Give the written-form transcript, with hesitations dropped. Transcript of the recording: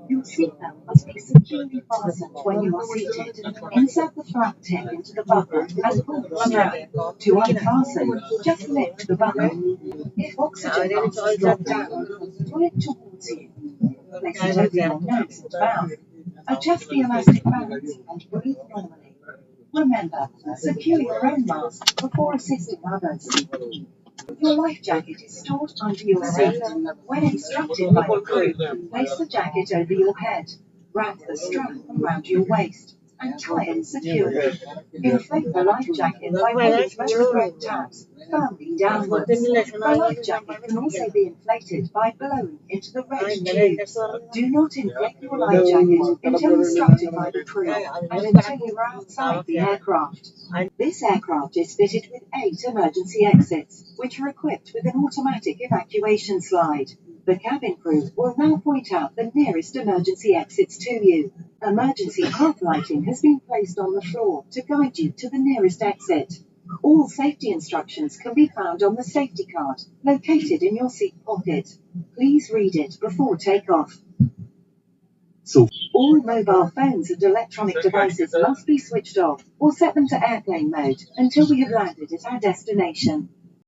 Your seatbelt must be securely fastened when you are seated. Insert the flap tip into the buckle and pull the strap. To unfasten, just lift the buckle. If oxygen masks drop down, pull it towards you. Place it over your nose and mouth. Adjust the elastic bands and breathe normally. Remember, secure your own mask before assisting others. Your life jacket is stored under your seat. When instructed by the crew, place the jacket over your head, wrap the strap around your waist, and tie it securely. Inflate the life jacket by pulling both the brake tabs firmly downwards. The life jacket can also be inflated by blowing into the red tubes. Do not inflate your life jacket until instructed by the crew and until you are outside the aircraft. This aircraft is fitted with 8 emergency exits, which are equipped with an automatic evacuation slide. The cabin crew will now point out the nearest emergency exits to you. Emergency path lighting has been placed on the floor to guide you to the nearest exit. All safety instructions can be found on the safety card located in your seat pocket. Please read it before takeoff. All mobile phones and electronic devices must be switched off or set them to airplane mode until we have landed at our destination.